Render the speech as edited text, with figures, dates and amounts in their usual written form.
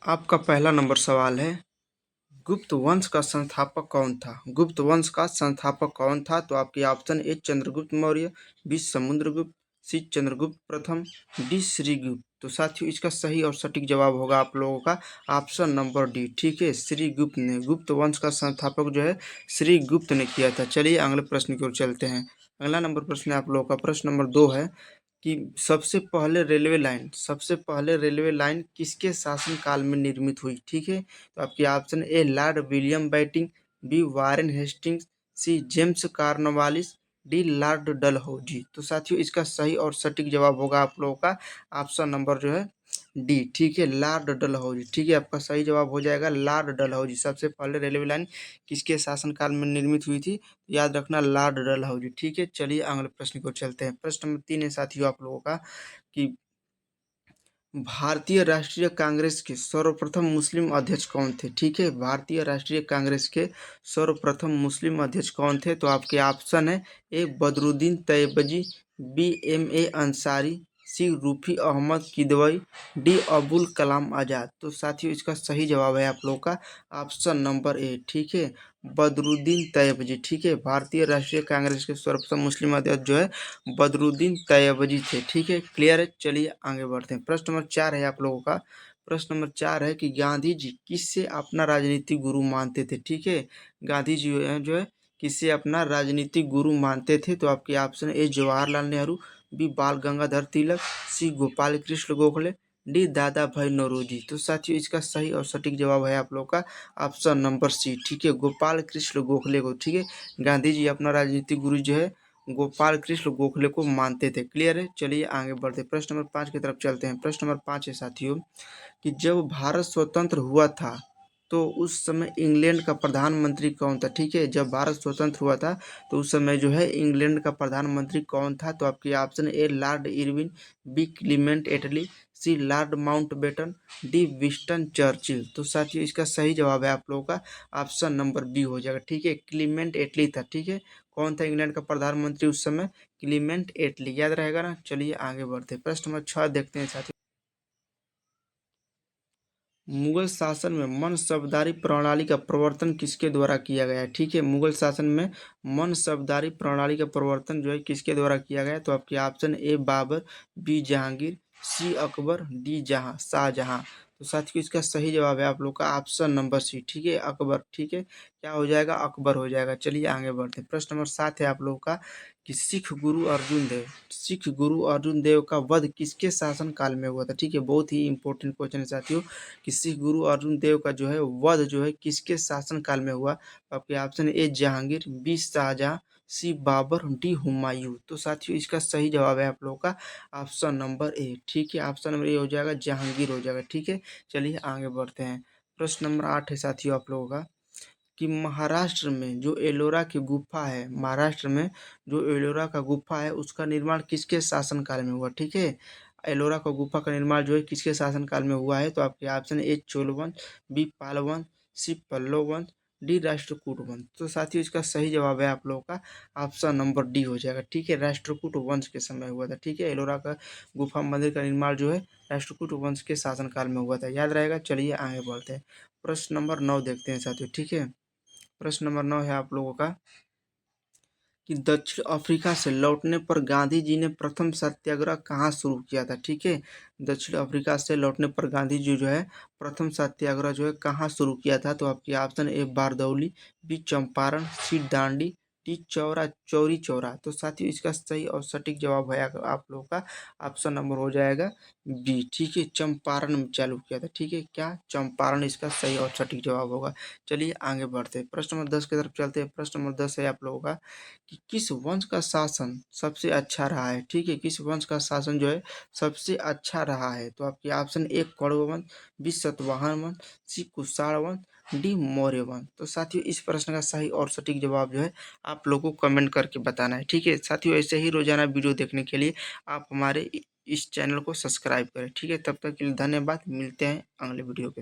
आपका पहला नंबर सवाल है, गुप्त वंश का संस्थापक कौन था? गुप्त वंश का संस्थापक कौन था? तो आपके option A Chandragupta Maurya, B Samudragupta, C Chandragupta प्रथम, डी श्रीगुप्त। तो साथियों इसका सही और सटीक जवाब होगा आप लोगों का ऑप्शन नंबर डी। ठीक है, श्रीगुप्त ने, गुप्त वंश का संस्थापक जो है श्रीगुप्त ने किया था। चलिए अगले प्रश्न की ओर चलते हैं। अगला नंबर प्रश्न है आप लोगों का, प्रश्न नंबर 2 है कि सबसे पहले रेलवे लाइन किसके शासनकाल में निर्मित हुई? ठीक है, तो आपके option A Lord William Bentinck, B Warren Hastings, C James Cornwallis, D Lord Dalhousie. तो साथियों इसका सही और सटीक जवाब होगा आप लोगों का ऑप्शन नंबर जो है डी। ठीक है, लॉर्ड डलहौजी। ठीक है, आपका सही जवाब हो जाएगा लॉर्ड डलहौजी। सबसे पहले रेलवे लाइन किसके शासनकाल में निर्मित हुई थी? याद रखना लॉर्ड डलहौजी। ठीक है, चलिए अगले प्रश्न को चलते हैं। प्रश्न नंबर 3 है साथियों आप लोगों का कि भारतीय राष्ट्रीय कांग्रेस के सर्वप्रथम मुस्लिम अध्यक्ष कौन थे? ठीक है, भारतीय राष्ट्रीय कांग्रेस के सर्वप्रथम मुस्लिम अध्यक्ष कौन थे? तो आपके ऑप्शन है A Badruddin Tyabji, B M A Ansari, C Rafi Ahmed Kidwai, D Abul Kalam Azad. तो साथियों इसका सही जवाब है आप लोगों का ऑप्शन नंबर ए। ठीक है, बदरुद्दीन तैयबजी। ठीक है, भारतीय राष्ट्रीय कांग्रेस के सर्वप्रथम मुस्लिम अध्यक्ष जो है बदरुद्दीन तैयबजी थे। ठीक है, क्लियर है। चलिए आगे बढ़ते हैं। प्रश्न नंबर 4 है आप लोगों का, प्रश्न नंबर 4 है कि गांधी जी किससे अपना राजनीतिक गुरु मानते थे? ठीक है, गांधी जी जो है किससे अपना राजनीतिक गुरु मानते थे? तो आपके option A Jawaharlal Nehru, B Bal Gangadhar Tilak, C Gopal Krishna Gokhale, D Dadabhai Naoroji. तो साथियों इसका सही और सटीक जवाब है आप लोगों का ऑप्शन नंबर सी। ठीक है, गोपाल कृष्ण गोखले को। ठीक है, गांधी जी अपना राजनीतिक गुरु जो है गोपाल कृष्ण गोखले को मानते थे। क्लियर है। चलिए आगे बढ़ते हैं, प्रश्न नंबर 5 की तरफ चलते हैं। प्रश्न नंबर 5 है साथियों कि जब भारत स्वतंत्र हुआ था तो उस समय इंग्लैंड का प्रधानमंत्री कौन था? ठीक है, जब भारत स्वतंत्र हुआ था तो उस समय जो है इंग्लैंड का प्रधानमंत्री कौन था? तो आपके option A Lord Irwin, B Clement Attlee, C Lord Mountbatten, D Winston Churchill. तो साथियों इसका सही जवाब है आप लोगों का ऑप्शन नंबर बी हो जाएगा। ठीक है, क्लीमेंट एटली था। ठीक है, कौन था इंग्लैंड का प्रधानमंत्री उस समय? क्लीमेंट एटली। याद रहेगा ना। चलिए आगे बढ़ते हैं, प्रश्न नंबर 6 देखते हैं साथियों। मुगल शासन में मनसबदारी प्रणाली का प्रवर्तन किसके द्वारा किया गया है? ठीक है, मुगल शासन में मनसबदारी प्रणाली का प्रवर्तन जो है किसके द्वारा किया गया है? तो आपके option A Babur, B Jahangir, C Akbar, D Shahjahan. तो साथियों इसका सही जवाब है आप लोग का ऑप्शन नंबर सी। ठीक है, अकबर। ठीक है, क्या हो जाएगा? अकबर हो जाएगा। चलिए आगे बढ़ते हैं। प्रश्न नंबर 7 है आप लोगों का कि सिख गुरु अर्जुन देव का वध किसके शासन काल में हुआ था? ठीक है, बहुत ही इंपॉर्टेंट क्वेश्चन है साथियों कि सिख गुरु अर्जुन देव का जो है वध जो है किसके शासन काल में हुआ? आपके option A Jahangir, B Shahjahan, C Babur, D Humayun. तो साथियों इसका सही जवाब है आप लोगों का ऑप्शन नंबर ए। ठीक है, ऑप्शन नंबर ए हो जाएगा, जहांगीर हो जाएगा। ठीक है, चलिए आगे बढ़ते हैं। प्रश्न नंबर 8 है साथियों आप लोगों का कि महाराष्ट्र में जो एलोरा की गुफा है, महाराष्ट्र में जो एलोरा का गुफा है उसका निर्माण किसके शासनकाल में हुआ? ठीक है, एलोरा का गुफा का निर्माण जो है किसके शासनकाल में हुआ है? तो आपके ऑप्शन ए चोलवंश, बी पालवंश, सी पल्लव वंश, डी राष्ट्रकूट वंश। तो साथियों इसका सही जवाब है आप लोगों का ऑप्शन नंबर डी हो जाएगा। ठीक है, राष्ट्रकूट वंश के समय हुआ था। ठीक है, एलोरा का गुफा मंदिर का निर्माण जो है राष्ट्रकूट वंश के शासनकाल में हुआ था। याद रहेगा। चलिए आगे बढ़ते हैं, प्रश्न नंबर 9 देखते हैं साथियों। ठीक है, प्रश्न नंबर 9 है आप लोगों का कि दक्षिण अफ्रीका से लौटने पर गांधी जी ने प्रथम सत्याग्रह कहाँ शुरू किया था? ठीक है, दक्षिण अफ्रीका से लौटने पर गांधी जी जो है प्रथम सत्याग्रह जो है कहाँ शुरू किया था? तो आपके option A Bardoli, B Champaran, C Dandi, D Chauri Chaura. तो साथियों इसका सही और सटीक जवाब है आप लोगों का ऑप्शन नंबर हो जाएगा बी। ठीक है, चंपारण में चालू किया था। ठीक है, क्या चंपारण इसका सही और सटीक जवाब होगा। चलिए आगे बढ़ते हैं, प्रश्न नंबर 10 की तरफ चलते हैं। प्रश्न नंबर 10 है आप लोगों का कि किस वंश का शासन सबसे अच्छा रहा है? ठीक है, किस वंश का शासन जो है सबसे अच्छा रहा है? तो आपके ऑप्शन ए कौरव वंश, बी सतवाहन वंश, सी कुषाण वंश, डी मौर्य वंश। तो साथियों इस प्रश्न का सही और सटीक जवाब जो है आप लोगों को कमेंट करके बताना है। ठीक है साथियों, ऐसे ही रोजाना वीडियो देखने के लिए आप हमारे इस चैनल को सब्सक्राइब करें। ठीक है, तब तक के लिए धन्यवाद। मिलते हैं अगले वीडियो के साथ।